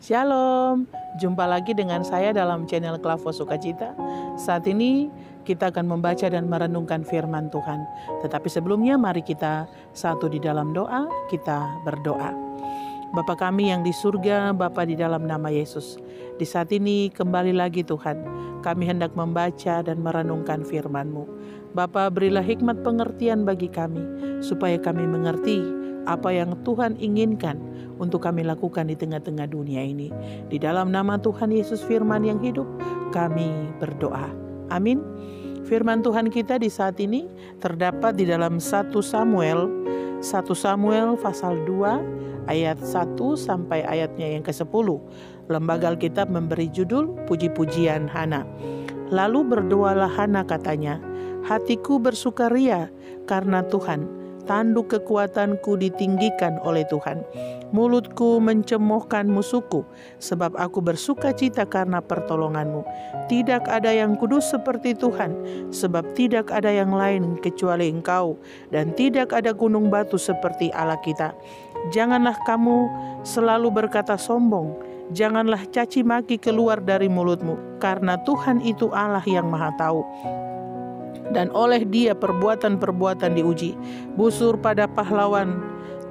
Shalom, jumpa lagi dengan saya dalam channel Klavo Sukacita. Saat ini kita akan membaca dan merenungkan firman Tuhan. Tetapi sebelumnya mari kita satu di dalam doa, kita berdoa. Bapa kami yang di surga, Bapa di dalam nama Yesus. Di saat ini kembali lagi Tuhan, kami hendak membaca dan merenungkan firman-Mu. Bapa, berilah hikmat pengertian bagi kami, supaya kami mengerti apa yang Tuhan inginkan untuk kami lakukan di tengah-tengah dunia ini. Di dalam nama Tuhan Yesus firman yang hidup, kami berdoa. Amin. Firman Tuhan kita di saat ini terdapat di dalam 1 Samuel pasal 2 ayat 1 sampai ayatnya yang ke-10. Lembaga Alkitab memberi judul Puji-pujian Hana. Lalu berdoalah Hana, katanya, hatiku bersukaria karena Tuhan, tanduk kekuatanku ditinggikan oleh Tuhan. Mulutku mencemoohkan musuhku, sebab aku bersuka cita karena pertolongan-Mu. Tidak ada yang kudus seperti Tuhan, sebab tidak ada yang lain kecuali Engkau, dan tidak ada gunung batu seperti Allah kita. Janganlah kamu selalu berkata sombong, janganlah caci maki keluar dari mulutmu, karena Tuhan itu Allah yang Maha Tahu. Dan oleh Dia perbuatan-perbuatan diuji. Busur pada pahlawan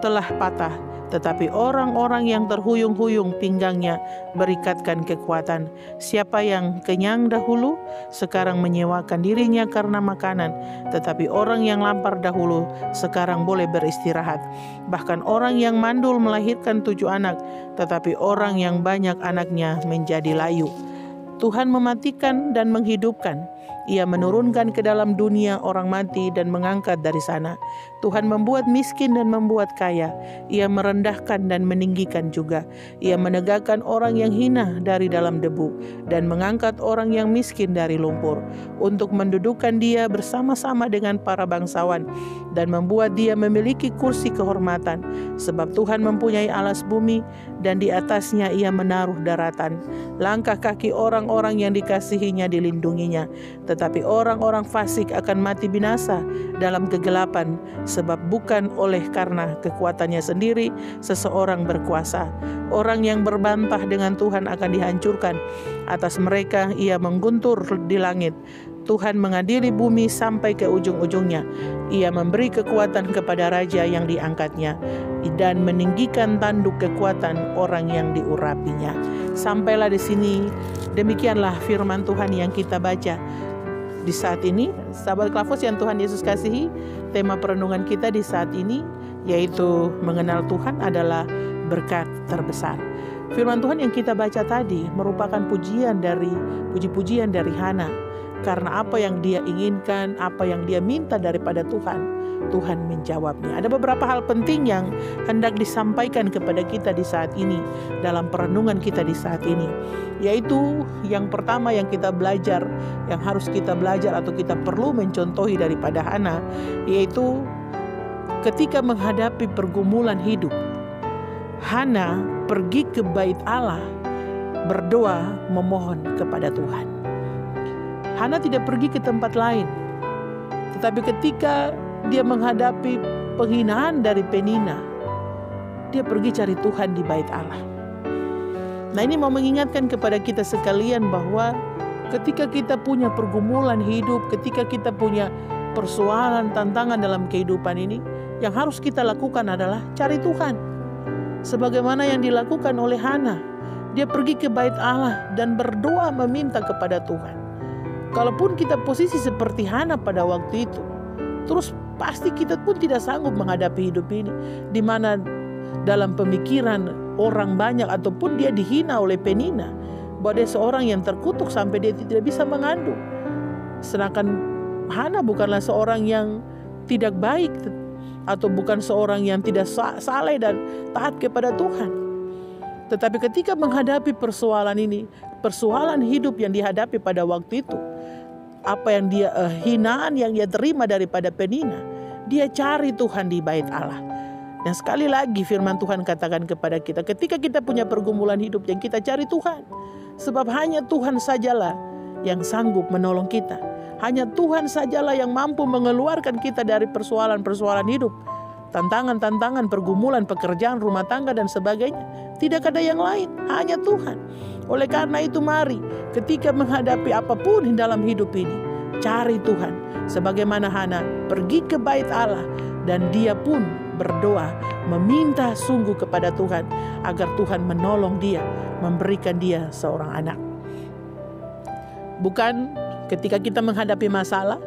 telah patah, tetapi orang-orang yang terhuyung-huyung pinggangnya berikatkan kekuatan. Siapa yang kenyang dahulu, sekarang menyewakan dirinya karena makanan, tetapi orang yang lapar dahulu, sekarang boleh beristirahat. Bahkan orang yang mandul melahirkan 7 anak, tetapi orang yang banyak anaknya menjadi layu. Tuhan mematikan dan menghidupkan. Ia menurunkan ke dalam dunia orang mati dan mengangkat dari sana. Tuhan membuat miskin dan membuat kaya. Ia merendahkan dan meninggikan juga. Ia menegakkan orang yang hina dari dalam debu dan mengangkat orang yang miskin dari lumpur, untuk mendudukan dia bersama-sama dengan para bangsawan dan membuat dia memiliki kursi kehormatan. Sebab Tuhan mempunyai alas bumi dan di atasnya Ia menaruh daratan. Langkah kaki orang-orang yang dikasihinya dilindunginya, tetapi orang-orang fasik akan mati binasa dalam kegelapan, sebab bukan oleh karena kekuatannya sendiri seseorang berkuasa. Orang yang berbantah dengan Tuhan akan dihancurkan. Atas mereka Ia mengguntur di langit. Tuhan mengadili bumi sampai ke ujung-ujungnya. Ia memberi kekuatan kepada raja yang diangkatnya dan meninggikan tanduk kekuatan orang yang diurapinya. Sampailah di sini. Demikianlah firman Tuhan yang kita baca di saat ini. Sahabat Klavos yang Tuhan Yesus kasihi, tema perenungan kita di saat ini yaitu mengenal Tuhan adalah berkat terbesar. Firman Tuhan yang kita baca tadi merupakan puji-pujian dari Hana. Karena apa yang dia inginkan, apa yang dia minta daripada Tuhan, Tuhan menjawabnya. Ada beberapa hal penting yang hendak disampaikan kepada kita di saat ini, dalam perenungan kita di saat ini. Yaitu yang pertama yang kita belajar, yang harus kita belajar atau kita perlu mencontohi daripada Hana, yaitu ketika menghadapi pergumulan hidup, Hana pergi ke bait Allah, berdoa memohon kepada Tuhan. Hana tidak pergi ke tempat lain, tetapi ketika dia menghadapi penghinaan dari Penina, dia pergi cari Tuhan di bait Allah. Nah, ini mau mengingatkan kepada kita sekalian bahwa ketika kita punya pergumulan hidup, ketika kita punya persoalan, tantangan dalam kehidupan ini, yang harus kita lakukan adalah cari Tuhan. Sebagaimana yang dilakukan oleh Hana, dia pergi ke bait Allah dan berdoa meminta kepada Tuhan. Kalaupun kita posisi seperti Hana pada waktu itu, terus pasti kita pun tidak sanggup menghadapi hidup ini, di mana dalam pemikiran orang banyak ataupun dia dihina oleh Penina, bahwa dia seorang yang terkutuk sampai dia tidak bisa mengandung. Sedangkan Hana bukanlah seorang yang tidak baik, atau bukan seorang yang tidak saleh dan taat kepada Tuhan. Tetapi ketika menghadapi persoalan ini, persoalan hidup yang dihadapi pada waktu itu, apa yang dia hinaan yang dia terima daripada Penina, dia cari Tuhan di bait Allah. Dan sekali lagi firman Tuhan katakan kepada kita, ketika kita punya pergumulan hidup, yang kita cari Tuhan. Sebab hanya Tuhan sajalah yang sanggup menolong kita. Hanya Tuhan sajalah yang mampu mengeluarkan kita dari persoalan-persoalan hidup. tantangan-tantangan, pergumulan, pekerjaan, rumah tangga dan sebagainya. Tidak ada yang lain, hanya Tuhan. Oleh karena itu mari ketika menghadapi apapun di dalam hidup ini, cari Tuhan. Sebagaimana Hana pergi ke bait Allah dan dia pun berdoa, meminta sungguh kepada Tuhan agar Tuhan menolong dia, memberikan dia seorang anak. Bukan ketika kita menghadapi masalah,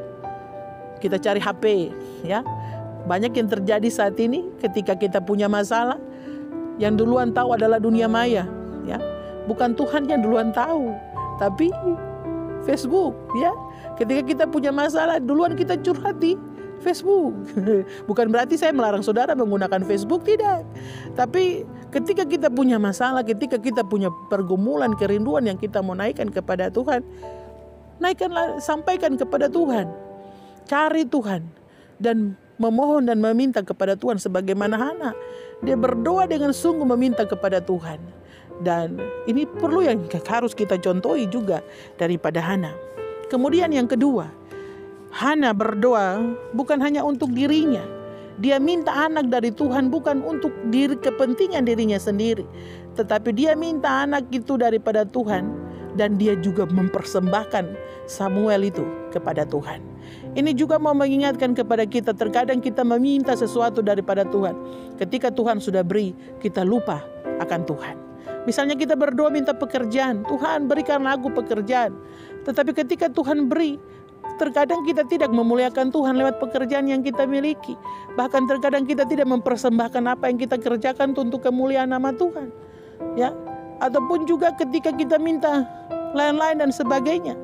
kita cari HP, ya. Banyak yang terjadi saat ini ketika kita punya masalah, yang duluan tahu adalah dunia maya, ya. Bukan Tuhan yang duluan tahu, tapi Facebook, ya. Ketika kita punya masalah, duluan kita curhat di Facebook. Bukan berarti saya melarang saudara menggunakan Facebook, tidak. Tapi ketika kita punya masalah, ketika kita punya pergumulan, kerinduan yang kita mau naikkan kepada Tuhan, naikkanlah, sampaikan kepada Tuhan. Cari Tuhan dan memohon dan meminta kepada Tuhan sebagaimana Hana. Dia berdoa dengan sungguh meminta kepada Tuhan. Dan ini perlu yang harus kita contohi juga daripada Hana. Kemudian yang kedua, Hana berdoa bukan hanya untuk dirinya. Dia minta anak dari Tuhan bukan untuk kepentingan dirinya sendiri, tetapi dia minta anak itu daripada Tuhan, dan dia juga mempersembahkan Samuel itu kepada Tuhan. Ini juga mau mengingatkan kepada kita, terkadang kita meminta sesuatu daripada Tuhan. Ketika Tuhan sudah beri, kita lupa akan Tuhan. Misalnya kita berdoa minta pekerjaan, Tuhan berikanlah aku pekerjaan. Tetapi ketika Tuhan beri, terkadang kita tidak memuliakan Tuhan lewat pekerjaan yang kita miliki. Bahkan terkadang kita tidak mempersembahkan apa yang kita kerjakan untuk kemuliaan nama Tuhan. Ya, ataupun juga ketika kita minta lain-lain dan sebagainya,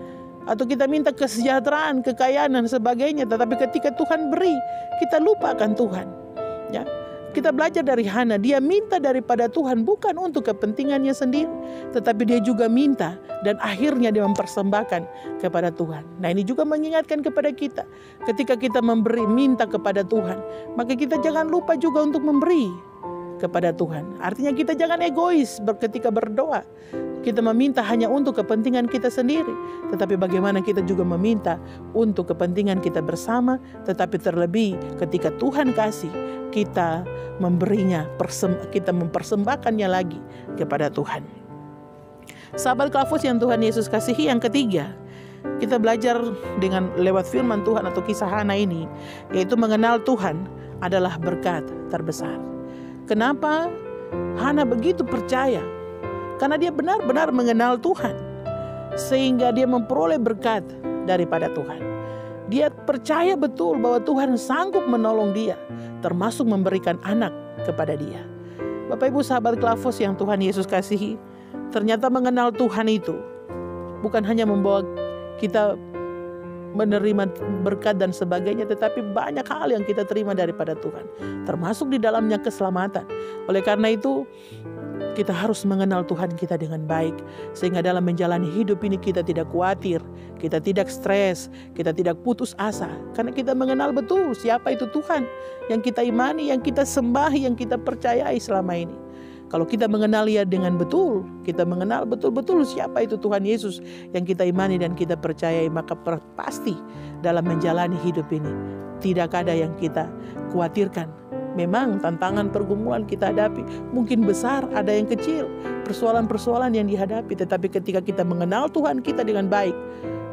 atau kita minta kesejahteraan, kekayaan dan sebagainya, tetapi ketika Tuhan beri, kita lupa akan Tuhan. Ya, kita belajar dari Hana, dia minta daripada Tuhan bukan untuk kepentingannya sendiri, tetapi dia juga minta dan akhirnya dia mempersembahkan kepada Tuhan. Nah, ini juga mengingatkan kepada kita, ketika kita memberi, minta kepada Tuhan, maka kita jangan lupa juga untuk memberi kepada Tuhan. Artinya kita jangan egois ketika berdoa. Kita meminta hanya untuk kepentingan kita sendiri, tetapi bagaimana kita juga meminta untuk kepentingan kita bersama, tetapi terlebih ketika Tuhan kasih, kita memberinya, kita mempersembahkannya lagi kepada Tuhan. Sahabat Klafos yang Tuhan Yesus kasihi, yang ketiga, kita belajar dengan lewat firman Tuhan atau kisah Hana ini, yaitu mengenal Tuhan adalah berkat terbesar. Kenapa Hana begitu percaya? Karena dia benar-benar mengenal Tuhan, sehingga dia memperoleh berkat daripada Tuhan. Dia percaya betul bahwa Tuhan sanggup menolong dia, termasuk memberikan anak kepada dia. Bapak Ibu sahabat Klafos yang Tuhan Yesus kasihi, ternyata mengenal Tuhan itu bukan hanya membawa kita menerima berkat dan sebagainya, tetapi banyak hal yang kita terima daripada Tuhan, termasuk di dalamnya keselamatan. Oleh karena itu, kita harus mengenal Tuhan kita dengan baik, sehingga dalam menjalani hidup ini kita tidak khawatir, kita tidak stres, kita tidak putus asa, karena kita mengenal betul siapa itu Tuhan yang kita imani, yang kita sembah, yang kita percayai selama ini. Kalau kita mengenal dia dengan betul, kita mengenal betul-betul siapa itu Tuhan Yesus yang kita imani dan kita percayai, maka pasti dalam menjalani hidup ini tidak ada yang kita khawatirkan. Memang tantangan pergumulan kita hadapi mungkin besar, ada yang kecil, persoalan-persoalan yang dihadapi, tetapi ketika kita mengenal Tuhan kita dengan baik,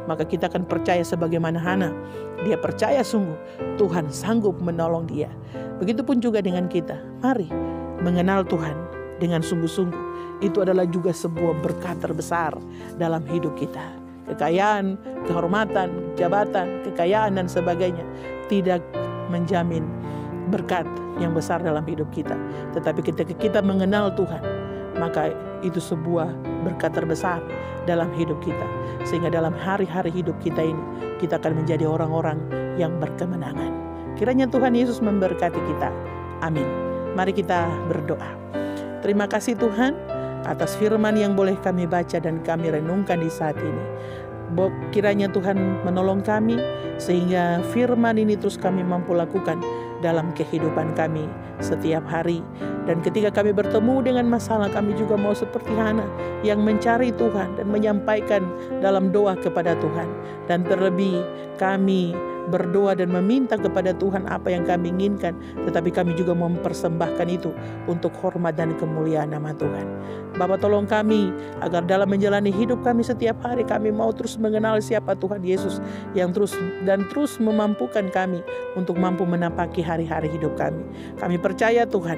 maka kita akan percaya sebagaimana Hana. Dia percaya sungguh Tuhan sanggup menolong dia. Begitupun juga dengan kita. Mari mengenal Tuhan dengan sungguh-sungguh. Itu adalah juga sebuah berkat terbesar dalam hidup kita. Kekayaan, kehormatan, jabatan, kekayaan dan sebagainya tidak menjamin berkat yang besar dalam hidup kita. Tetapi ketika kita mengenal Tuhan, maka itu sebuah berkat terbesar dalam hidup kita. Sehingga dalam hari-hari hidup kita ini, kita akan menjadi orang-orang yang berkemenangan. Kiranya Tuhan Yesus memberkati kita. Amin. Mari kita berdoa. Terima kasih Tuhan atas firman yang boleh kami baca dan kami renungkan di saat ini. Kiranya Tuhan menolong kami sehingga firman ini terus kami mampu lakukan dalam kehidupan kami setiap hari. Dan ketika kami bertemu dengan masalah, kami juga mau seperti Hana yang mencari Tuhan dan menyampaikan dalam doa kepada Tuhan. Dan terlebih kami berdoa dan meminta kepada Tuhan apa yang kami inginkan, tetapi kami juga mempersembahkan itu untuk hormat dan kemuliaan nama Tuhan. Bapa, tolong kami agar dalam menjalani hidup kami setiap hari, kami mau terus mengenal siapa Tuhan Yesus yang terus memampukan kami untuk mampu menapaki hari-hari hidup kami. Kami percaya Tuhan,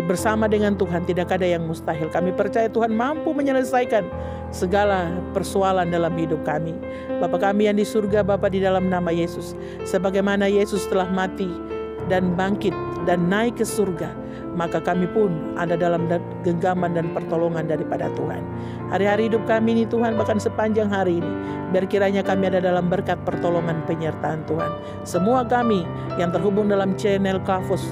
bersama dengan Tuhan tidak ada yang mustahil. Kami percaya Tuhan mampu menyelesaikan segala persoalan dalam hidup kami. Bapa kami yang di surga, Bapa, di dalam nama Yesus, sebagaimana Yesus telah mati dan bangkit dan naik ke surga, maka kami pun ada dalam genggaman dan pertolongan daripada Tuhan. Hari-hari hidup kami ini Tuhan, bahkan sepanjang hari ini, biar kiranya kami ada dalam berkat pertolongan penyertaan Tuhan. Semua kami yang terhubung dalam channel Klavos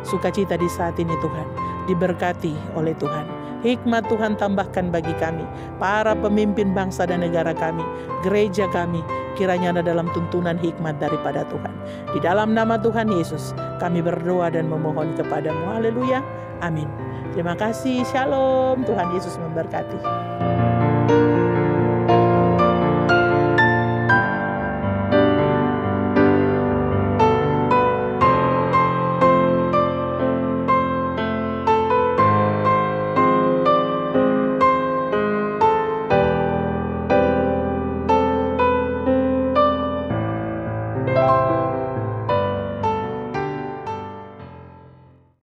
Sukacita di saat ini Tuhan, diberkati oleh Tuhan. Hikmat Tuhan tambahkan bagi kami, para pemimpin bangsa dan negara kami, gereja kami, kiranya ada dalam tuntunan hikmat daripada Tuhan. Di dalam nama Tuhan Yesus, kami berdoa dan memohon kepadamu. Haleluya. Amin. Terima kasih. Shalom. Tuhan Yesus memberkati.